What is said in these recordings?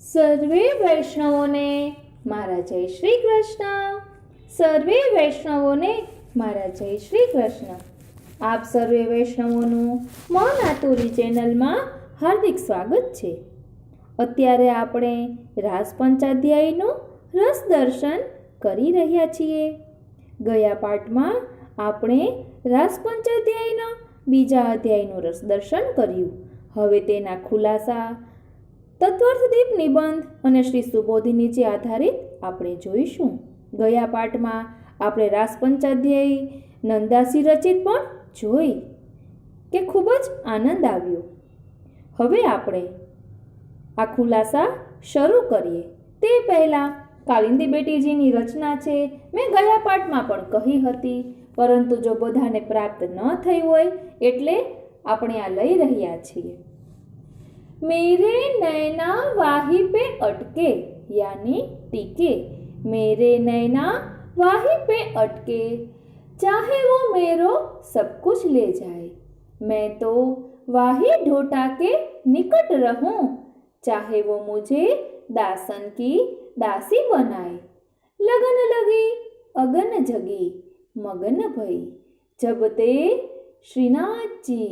સર્વે વૈષ્ણવોને મારા જય શ્રી કૃષ્ણ. સર્વે વૈષ્ણવોને મારા જય શ્રી કૃષ્ણ. આપ સર્વે વૈષ્ણવોનું મૌન આતુરી ચેનલમાં હાર્દિક સ્વાગત છે. અત્યારે આપણે રાસ પંચાધ્યાયનું રસ દર્શન કરી રહ્યા છીએ. ગયા પાઠમાં આપણે રાસ પંચાધ્યાયના બીજા અધ્યાયનું રસ દર્શન કર્યું. હવે તેના ખુલાસા, તત્વાર્થદીપ નિબંધ અને શ્રી સુબોધિનીચે આધારિત આપણે જોઈશું. ગયા પાઠમાં આપણે રાસ પંચાધ્યાય નંદાસી રચિત પણ જોઈ કે ખૂબ જ આનંદ આવ્યો. હવે આપણે આ ખુલાસા શરૂ કરીએ તે પહેલાં કાલિંદી બેટીજીની રચના છે, મેં ગયા પાઠમાં પણ કહી હતી, પરંતુ જો બધાને પ્રાપ્ત ન થઈ હોય એટલે આપણે આ લઈ રહ્યા છીએ. मेरे नैना वाही पे अटके यानी टीके, मेरे नैना वाही पे अटके, चाहे वो मेरो सब कुछ ले जाए, मैं तो वाही ढोटा के निकट रहूं, चाहे वो मुझे दासन की दासी बनाए. लगन लगी अगन जगी मगन भई, जब ते श्रीनाथ जी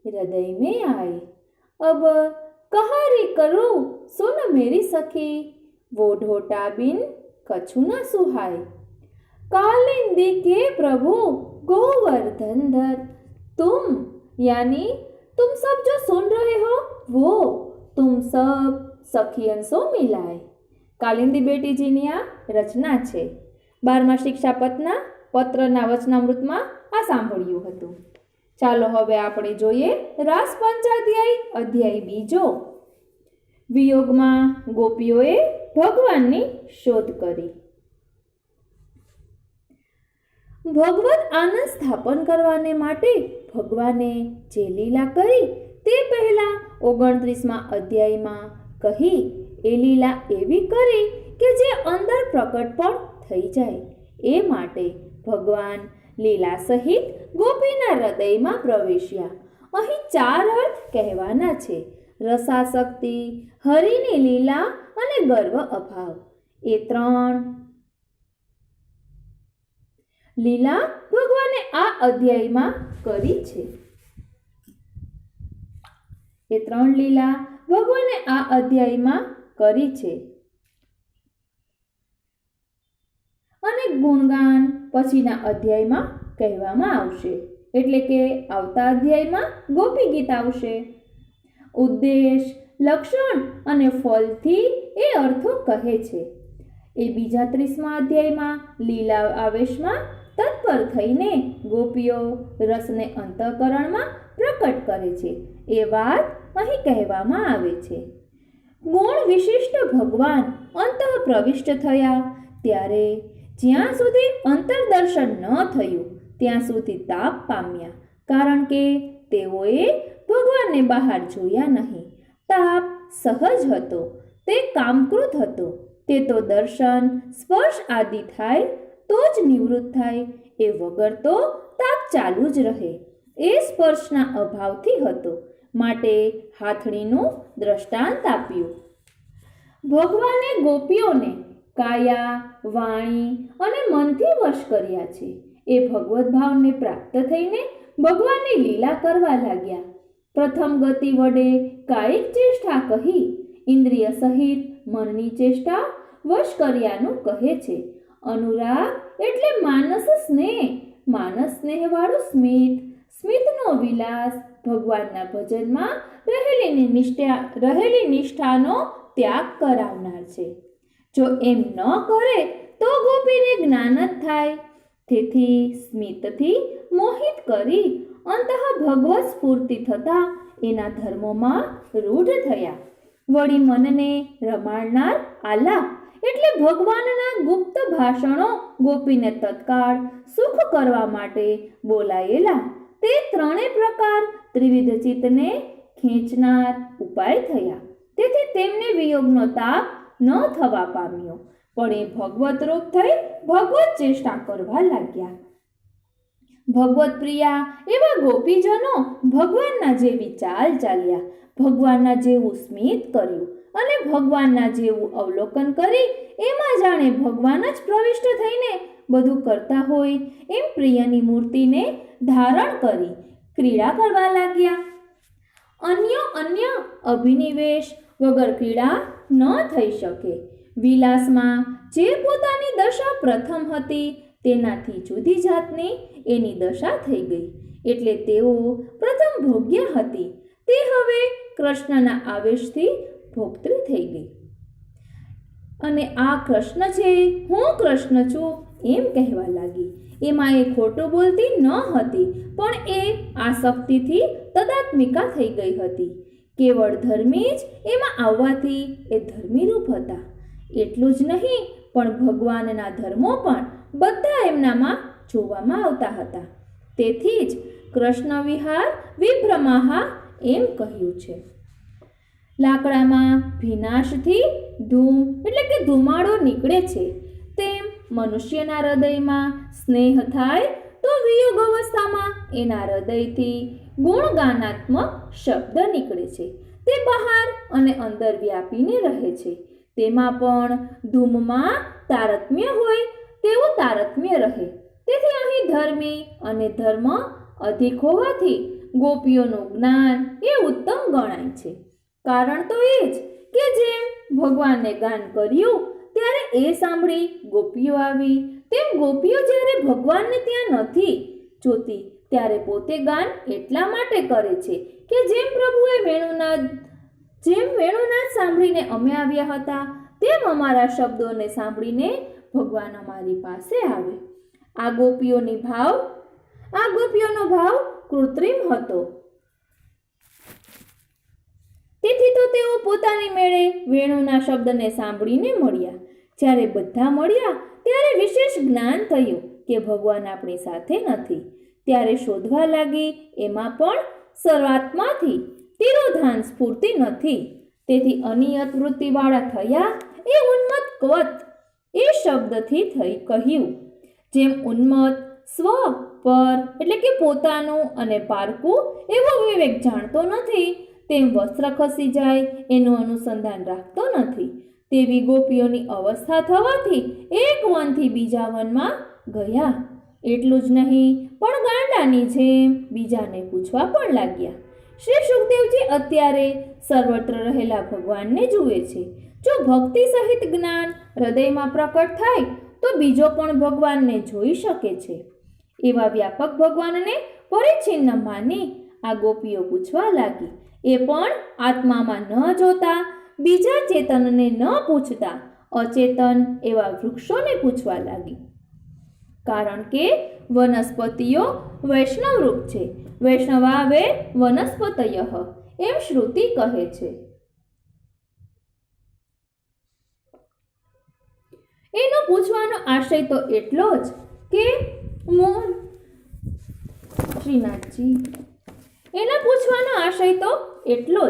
हृदय में आए. अब कहारी करूं सुन मेरी सखी, वो ढोटा बिन कछु न सुहाय. कालिंदी के प्रभु गोवर्धन धर, तुम यानी तुम सब जो सुन रहे हो वो तुम सब सखियन सो मिलाए. कालिंदी बेटीजीनी आ रचना છે. 12મા શિક્ષાપત્રના પત્રના વચનામૃતમાં આ સાંભળ્યું હતું. ચાલો હવે આપણે જોઈએ રાસ પંચાધ્યાય અધ્યાય બીજો. વિયોગમાં ગોપીઓએ ભગવાનની શોધ કરી. ભગવત આનંદ સ્થાપન કરવાને માટે ભગવાને જે લીલા કરી તે પહેલા 29મા અધ્યાયમાં કહી. એ લીલા એવી કરી કે જે અંદર પ્રકટ પણ થઈ જાય. એ માટે ભગવાન લીલા સહિત ગોપીના હૃદયમાં પ્રવેશ્યા. અહીં 4 અર્થ કહેવાના છે: રસાસક્તિ, હરિની લીલા અને ગર્વ અભાવ. એ 3 લીલા ભગવાને આ અધ્યાયમાં કરી છે. એ 3 લીલા ભગવાને આ અધ્યાયમાં કરી છે. અને ગુણગાન પછીના અધ્યાયમાં કહેવામાં આવશે, એટલે કે આવતા અધ્યાયમાં ગોપી ગીત આવશે. ઉદ્દેશ, લક્ષણ અને ફલથી એ અર્થો કહે છે. એ બીજા 30મા અધ્યાયમાં લીલા આવેશમાં તત્પર થઈને ગોપીઓ રસને અંતઃકરણમાં પ્રકટ કરે છે. એ વાત અહીં કહેવામાં આવે છે. ગુણ વિશિષ્ટ ભગવાન અંતઃ પ્રવિષ્ટ થયા ત્યારે જ્યાં સુધી અંતરદર્શન ન થયું ત્યાં સુધી તાપ પામ્યા, કારણ કે તેઓએ ભગવાનને બહાર જોયા નહીં. તાપ સહજ હતો, તે કામકૃત હતો. તે તો દર્શન, સ્પર્શ આદિ થાય તો જ નિવૃત્ત થાય, એ વગર તો તાપ ચાલુ જ રહે. એ સ્પર્શના અભાવથી હતો, માટે હાથણીનું દ્રષ્ટાંત આપ્યું. ભગવાને ગોપીઓને કાયા, વાણી અને મનથી વશ કર્યા છે. એ ભગવત ભાવને પ્રાપ્ત થઈને ભગવાનની લીલા કરવા લાગ્યા. પ્રથમ ગતિ વડે કાયિક ચેષ્ટા કહી, ઇન્દ્રિય સહિત મનની ચેષ્ટા વશ કર્યાનું કહે છે. અનુરાગ એટલે માનસ સ્નેહ, માનસ સ્નેહવાળું સ્મિત, સ્મિતનો વિલાસ ભગવાનના ભજનમાં રહેલી નિષ્ઠાનો ત્યાગ કરાવનાર છે. જો એમ ન કરે તો ગોપીને જ્ઞાન જ થાય. તેથી સ્મિતથી મોહિત કરી અંતઃ ભગવત સ્ફૂર્તિ થતા એના ધર્મોમાં રૂઢ થયા. વળી મનને રમાડનાર આલાપ એટલે ભગવાનના ગુપ્ત ભાષણો ગોપીને તત્કાળ સુખ કરવા માટે બોલાયેલા. તે 3 પ્રકાર ત્રિવિધ ચિત્તને ખેંચનાર ઉપાય થયા. તેથી તેમને વિયોગનો તાપ ન થવા પામ્યો, પણ એ ભગવત રૂપ થઈ ભગવત ચેષ્ટા કરવા લાગ્યા. ભગવત પ્રિયા એવા ગોપીજનો ભગવાનના જેવી ચાલ ચાલ્યા, ભગવાનના જેવું સ્મિત કર્યું અને ભગવાનના જેવું અવલોકન કરી એમાં જાણે ભગવાન જ પ્રવિષ્ટ થઈને બધું કરતા હોય એમ પ્રિયની મૂર્તિને ધારણ કરી ક્રીડા કરવા લાગ્યા. અન્ય અભિનિવેશ વગર ક્રીડા ન થઈ શકે. વિલાસમાં જે પોતાની દશા પ્રથમ હતી તેનાથી જુદી જાતની એની દશા થઈ ગઈ. એટલે તેઓ પ્રથમ ભોગ્ય હતી, તે હવે કૃષ્ણના આવેશથી ભોક્તૃ થઈ ગઈ. અને આ કૃષ્ણ છે, હું કૃષ્ણ છું એમ કહેવા લાગી. એમાં એ ખોટું બોલતી ન હતી, પણ એ આસક્તિથી તદાત્મિકા થઈ ગઈ હતી. કેવળ ધર્મી જ એમાં આવવાથી એ ધર્મીરૂપ હતા. એટલું જ નહીં, પણ ભગવાનના ધર્મો પણ બધા એમનામાં જોવામાં આવતા હતા. તેથી જ કૃષ્ણ વિહાર વિભ્રમાહા એમ કહ્યું છે. લાકડામાં ભીનાશથી ધૂમ એટલે કે ધુમાડો નીકળે છે, તેમ મનુષ્યના હૃદયમાં સ્નેહ થાય તો વિયોગ અવસ્થામાં એના હૃદયથી ગુણગાનાત્મક શબ્દ નીકળે છે. તે બહાર અને અંદર વ્યાપીને રહે છે. તેમાં પણ ધૂમમાં તારતમ્ય હોય તેવું તારતમ્ય રહે. તેથી અહીં ધર્મી અને ધર્મ અધિક હોવાથી ગોપીઓનું જ્ઞાન એ ઉત્તમ ગણાય છે. કારણ તો એ જ કે જેમ ભગવાનને ગાન કર્યું ત્યારે એ સાંભળી ગોપીઓ આવી, તેમ ગોપીઓ જ્યારે ભગવાનને ત્યાં નથી જોતી ત્યારે પોતે ગાન એટલા માટે કરે છે કે જેમ પ્રભુએ વેણુનાદ સાંભળીને અમે આવ્યા હતા, તેમ અમારા શબ્દોને સાંભળીને ભગવાન અમારી પાસે આવે. આ ગોપીઓનો ભાવ કૃત્રિમ હતો. તેથી તો તેઓ પોતાની મેળે વેણુના શબ્દને સાંભળીને મળ્યા. જ્યારે બધા મળ્યા ત્યારે વિશેષ જ્ઞાન થયું કે ભગવાન આપણી સાથે નથી. ત્યારે શોધવા લાગી, એમાં પણ સર્વાત્માથી તિરોધાન સ્ફૂર્તિ નથી. તેથી અનિયત વૃત્તિવાળા થયા એ ઉન્મત્ત ક્વત એ શબ્દથી થઈ કહ્યું. જેમ ઉન્મત્ત સ્વ પર એટલે કે પોતાનું અને પારકું એવો વિવેક જાણતો નથી, તેમ વસ્ત્ર ખસી જાય એનું અનુસંધાન રાખતો નથી. તેવી ગોપીઓની અવસ્થા થવાથી એક વનથી બીજા વનમાં ગયા. એટલું જ નહીં, પણ ગાંડાની જેમ બીજાને પૂછવા પણ લાગ્યા. શ્રી સુખદેવજી અત્યારે સર્વત્ર રહેલા ભગવાનને જુએ છે. જો ભક્તિ સહિત જ્ઞાન હૃદયમાં પ્રકટ થાય તો બીજો પણ ભગવાનને જોઈ શકે છે. એવા વ્યાપક ભગવાનને પરિચ્છિન્ન માની આ ગોપીઓ પૂછવા લાગી. એ પણ આત્મામાં ન જોતા, બીજા ચેતનને ન પૂછતા અચેતન એવા વૃક્ષોને પૂછવા લાગી. કારણ કે વનસ્પતિઓ વૈષ્ણવ રૂપ છે. વૈષ્ણવાવે વનસ્પતયઃ એમ શ્રુતિ કહે છે. એનો પૂછવાનો આશય તો એટલો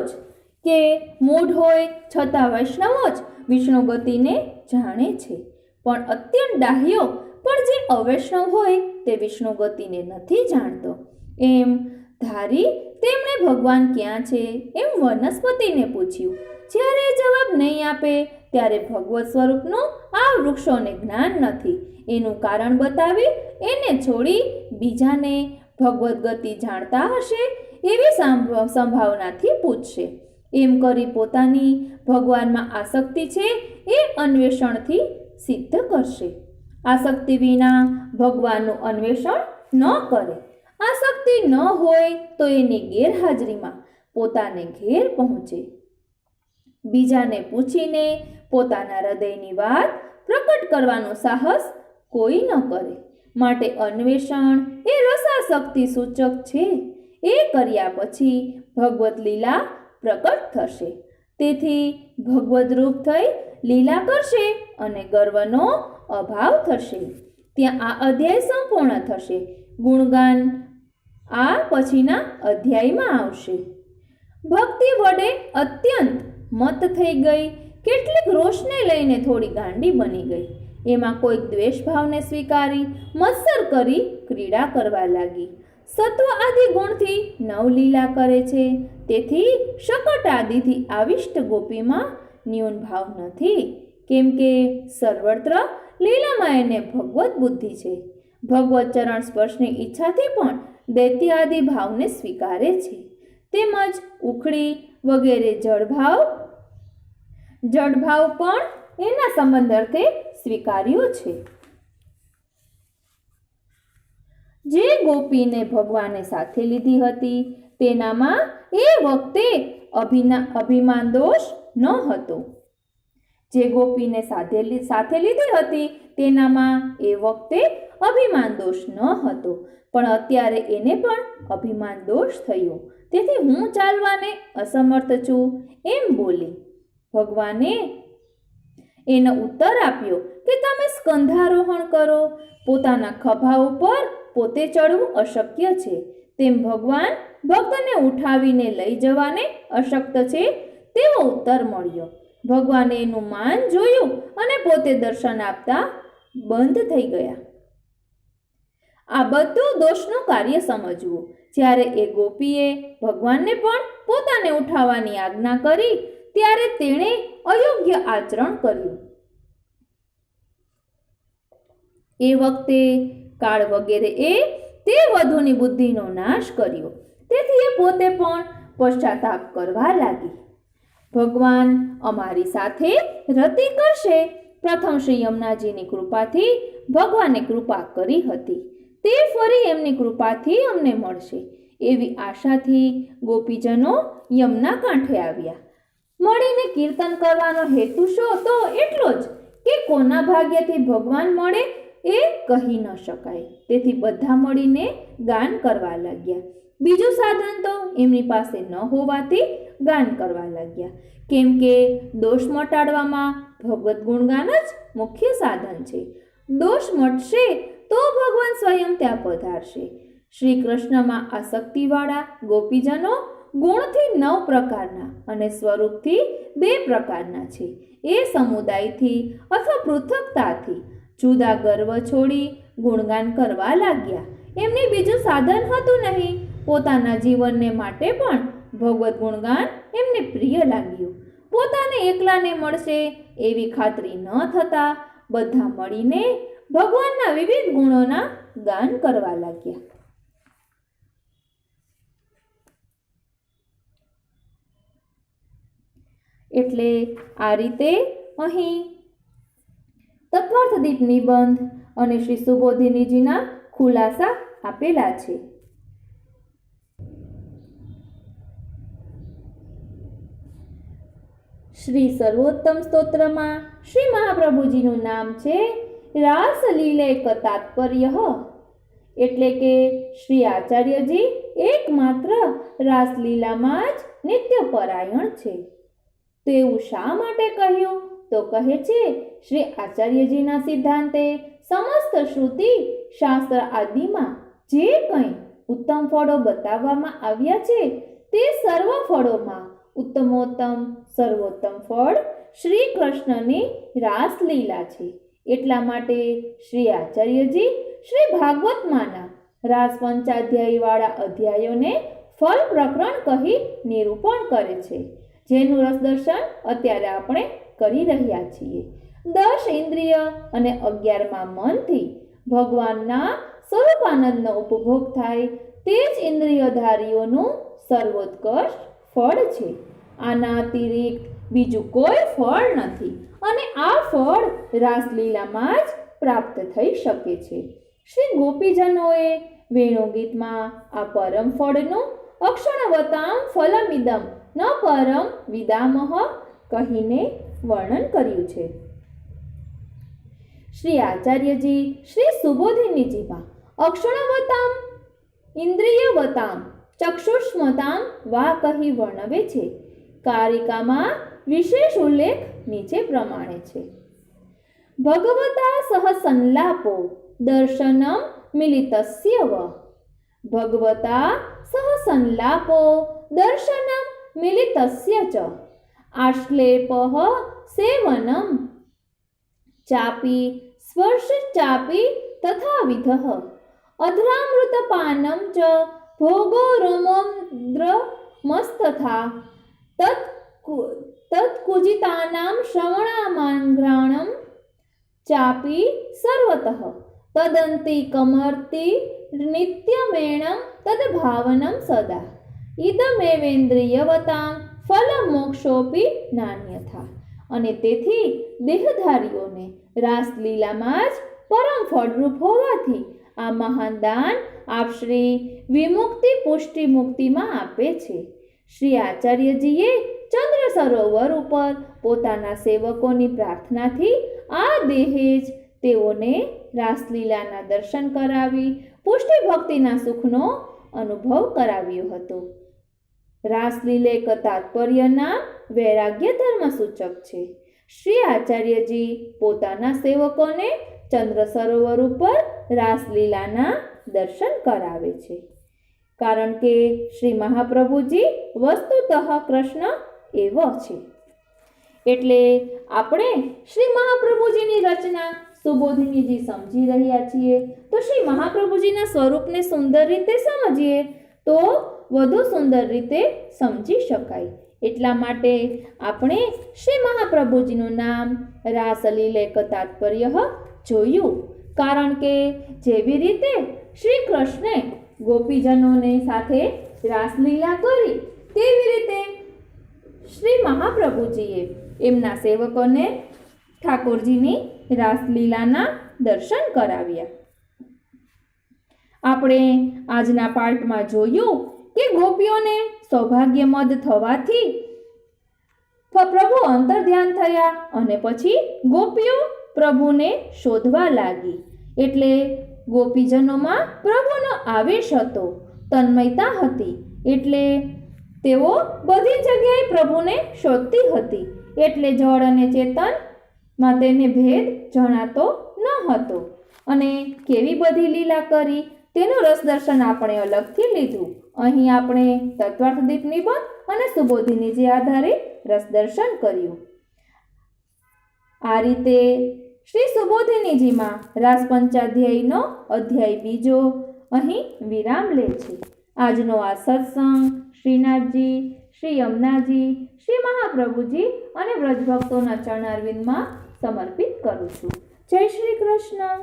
જ કે મૂઢ હોય છતાં વૈષ્ણવો જ વિષ્ણુ ગતિને જાણે છે. પણ અત્યંત ડાહ્યો પણ જે અવૈષ્ણવ હોય તે વિષ્ણુ ગતિને નથી જાણતો. એમ ધારી તેમણે ભગવાન ક્યાં છે એમ વનસ્પતિને પૂછ્યું. જ્યારે એ જવાબ નહીં આપે ત્યારે ભગવત સ્વરૂપનું આ વૃક્ષોને જ્ઞાન નથી એનું કારણ બતાવી એને છોડી બીજાને ભગવત ગતિ જાણતા હશે એવી સંભાવનાથી પૂછશે. એમ કરી પોતાની ભગવાનમાં આસક્તિ છે એ અન્વેષણથી સિદ્ધ કરશે. આસક્તિ વિના ભગવાનનું અન્વેષણ ન કરે. આસક્તિ ન હોય તો એની ગેરહાજરીમાં પોતાને ઘેર પહોંચે. બીજાને પૂછીને પોતાના હૃદયની વાત પ્રકટ કરવાનું સાહસ કોઈ ન કરે. માટે અન્વેષણ એ રસાસક્તિ સૂચક છે. એ કર્યા પછી ભગવત લીલા પ્રકટ થશે. તેથી ભગવદ રૂપ થઈ લીલા કરશે અને ગર્વનો અભાવ થશે. ત્યાં આ અધ્યાય સંપૂર્ણ થશે. ગુણગાન આ પછીના અધ્યાયમાં આવશે. ભક્તિ વડે અત્યંત મત થઈ ગઈ. કેટલીક રોષને લઈને થોડી ગાંડી બની ગઈ. એમાં કોઈક દ્વેષભાવને સ્વીકારી મત્સર કરી ક્રીડા કરવા લાગી. સત્વ આદિ ગુણથી નવલીલા કરે છે. તેથી શકટ આદિથી આવિષ્ટ ગોપીમાં ન્યૂન ભાવ નથી, કેમ કે સર્વત્ર લીલામાં એને ભગવત બુદ્ધિ છે. ભગવત ચરણ સ્પર્શની ઈચ્છાથી પણ દૈત્ય આદિ ભાવને સ્વીકારે છે. તેમજ ઉખડી વગેરે જળભાવ પણ એના સંબંધ અર્થે સ્વીકાર્યો છે. જે ગોપીને ભગવાને સાથે લીધી હતી તેનામાં એ વખતે અભિમાન દોષ ન હતો. જે ગોપીને સાથે લીધી હતી તેનામાં એ વખતે અભિમાન દોષ ન હતો, પણ અત્યારે એને પણ અભિમાન દોષ થયો. તેથી હું ચાલવાને અસમર્થ છું એમ બોલી. ભગવાને એનો ઉત્તર આપ્યો કે તમે સ્કંધારોહણ કરો. પોતાના ખભા ઉપર પોતે ચડવું અશક્ય છે, તેમ ભગવાન ભક્તને ઉઠાવીને લઈ જવાને અશક્ત છે તેવો ઉત્તર મળ્યો. ભગવાને એનું માન જોયું અને પોતે દર્શન આપતા બંધ થઈ ગયા. આ બધું દોષનું કાર્ય સમજવું. જ્યારે એ ગોપીએ ભગવાનને પણ પોતાને ઉઠાવવાની આજ્ઞા કરી ત્યારે તેણે અયોગ્ય આચરણ કર્યું. એ વખતે કાળ વગેરે તે વધુની બુદ્ધિનો નાશ કર્યો. તેથી એ પોતે પણ પશ્ચાતાપ કરવા લાગી. ભગવાન અમારી સાથે રતિ કરશે. પ્રથમ શ્રી યમુનાજીની કૃપાથી ભગવાને કૃપા કરી હતી, તે ફરી એમની કૃપાથી અમને મળશે એવી આશાથી ગોપીજનો યમુના કાંઠે આવ્યા. મળીને કીર્તન કરવાનો હેતુ શો તો એટલો જ કે કોના ભાગ્યથી ભગવાન મળે એ કહી ન શકાય. તેથી બધા મળીને ગાન કરવા લાગ્યા. બીજું સાધન તો એમની પાસે ન હોવાથી ગાન કરવા લાગ્યા, કેમ કે દોષ મટાડવામાં ભગવત ગુણગાન જ મુખ્ય સાધન છે. દોષ મટશે તો ભગવાન સ્વયં ત્યાં પધારશે. શ્રી કૃષ્ણમાં આસક્તિવાળા ગોપીજનો ગુણથી 9 પ્રકારના અને સ્વરૂપથી 2 પ્રકારના છે. એ સમુદાયથી અથવા પૃથકતાથી જુદા ગર્વ છોડી ગુણગાન કરવા લાગ્યા. એમને બીજું સાધન હતું નહીં. પોતાના જીવનને માટે પણ ભગવત ગુણગાન એમને પ્રિય લાગ્યું. પોતાને એકલાને મળશે એવી ખાતરી ન થતા બધા મળીને ભગવાનના વિવિધ ગુણોના ગાન કરવા લાગ્યા. એટલે આ રીતે અહીં તત્વાર્થદીપ નિબંધ અને શ્રી સુબોધિનીજીના ખુલાસા આપેલા છે. શ્રી સર્વોત્તમ સ્તોત્રમાં શ્રી મહાપ્રભુજીનું નામ છે રાસલીલૈક તાત્પર્ય, એટલે કે શ્રી આચાર્યજી એકમાત્ર રાસલીલામાં જ નિત્યપરાયણ છે. તો એવું શા માટે કહ્યું? તો કહે છે શ્રી આચાર્યજીના સિદ્ધાંતે સમસ્ત શ્રુતિ શાસ્ત્ર આદિમાં જે કંઈ ઉત્તમ ફળો બતાવવામાં આવ્યા છે તે સર્વ ફળોમાં ઉત્તમોત્તમ સર્વોત્તમ ફળ શ્રી કૃષ્ણની રાસલીલા છે. એટલા માટે શ્રી આચાર્યજી શ્રી ભાગવતમાંના રાસ પંચાધ્યાયીવાળા અધ્યાયોને ફળ પ્રકરણ કહી નિરૂપણ કરે છે, જેનું રસદર્શન અત્યારે આપણે કરી રહ્યા છીએ. 10 ઇન્દ્રિય અને 11મા મનથી ભગવાનના સ્વરૂપાનંદનો ઉપભોગ થાય તે જ ઇન્દ્રિયધારીઓનું સર્વોત્કૃષ્ટ ફળ છે. આના અતિરિક્ત બીજું કોઈ ફળ નથી અને આ ફળ રાસલીલામાં જ પ્રાપ્ત થઈ શકે છે. શ્રી ગોપીજનોએ વેણુગીતમાં આ પરમ ફળનું અક્ષણવતામ ફલમિદમ ન પરમ વિદામહ કહીને વર્ણન કર્યું છે. શ્રી આચાર્યજી શ્રી સુબોધિનીજીમાં અક્ષણવતામ ઇન્દ્રિયવતામ ચક્ષુષ્મતામ વા કહી વર્ણવે છે. કારિકામાં વિશેષ ઉલ્લેખ નીચે પ્રમાણે છે. ભગવતા સહ સંલાપો દર્શનમ મિલિતસ્ય વ. ભગવતા સહ સંલાપો દર્શનમ મિલિતસ્ય ચ. આશ્લેપઃ સેવનમ ચાપી સ્પર્શચાપી તથાવિધઃ અધ્રામૃતપાનમ ચ ભોગો રોમોદ્રમસ્તથા તત્કુજિતાનાં શ્રવણામાંઘ્રાણં ચાપી સર્વતઃ તદંતિ કમર્તિ નિત્યમેણં તદ્ભાવનં સદા ઇદમેવેન્દ્રિયવતાં ફલમોક્ષોપી નાન્યથા. અને તેથી દેહધારીઓને રાસલીલામાં જ પરમ ફળરૂપ હોવાથી આ મહાન દાન આપ શ્રી વિમુક્તિ પુષ્ટિ મુક્તિમાં આપે છે. શ્રી આચાર્યજીએ ચંદ્ર સરોવર ઉપર પોતાના સેવકોની પ્રાર્થનાથી આ દેહે જ તેઓને રાસલીલાના દર્શન કરાવી પુષ્ટિ ભક્તિના સુખનો અનુભવ કરાવ્યો હતો. રાસલીલા એક તાત્પર્યના વૈરાગ્ય ધર્મ સૂચક છે. શ્રી આચાર્યજી પોતાના સેવકોને ચંદ્ર સરોવર ઉપર રાસલીલાના દર્શન કરાવે છે, કારણ કે શ્રી મહાપ્રભુજી વસ્તુતઃ કૃષ્ણ એવો છે. એટલે આપણે શ્રી મહાપ્રભુજીની રચના સુબોધિનીજી સમજી રહ્યા છીએ, તો શ્રી મહાપ્રભુજીના સ્વરૂપને સુંદર રીતે સમજીએ તો વધુ સુંદર રીતે સમજી શકાય. એટલા માટે આપણે શ્રી મહાપ્રભુજીનું નામ રાસલીલા એક તાત્પર્ય જોયું. કારણ કે જેવી રીતે શ્રી કૃષ્ણે ગોપીજનોને સાથે રાસલીલા કરી, તેવી રીતે શ્રી મહાપ્રભુજીએ એમના સેવકોને ઠાકોરજીની રાસલીલાના દર્શન કરાવ્યા. આપણે આજના પાઠમાં જોયું કે ગોપીઓને સૌભાગ્યમદ થવાથી પ્રભુ અંતર્ધ્યાન થયા અને પછી ગોપીઓ પ્રભુને શોધવા લાગી. એટલે ગોપીજનોમાં પ્રભુનો આવેશ હતો, તન્મયતા હતી. એટલે તેઓ બધી જગ્યાએ પ્રભુને શોધતી હતી. એટલે જળ અને ચેતનમાં તેને ભેદ જણાતો ન હતો. અને કેવી બધી લીલા કરી તેનું રસદર્શન આપણે અલગથી લીધું. અહીં આપણે તત્વાર્થદીપ નિબંધ અને સુબોધિનીજી આધારે રસદર્શન કર્યું. આ રીતે શ્રી સુબોધિનીજીમાં રાસ પંચાધ્યાયનો અધ્યાય 2 અહીં વિરામ લે છે. આજનો આ સત્સંગ શ્રીનાથજી, શ્રી યમુનાજી, શ્રી મહાપ્રભુજી અને વ્રજભક્તોના ચરણારવિંદમાં સમર્પિત કરું છું. જય શ્રી કૃષ્ણ.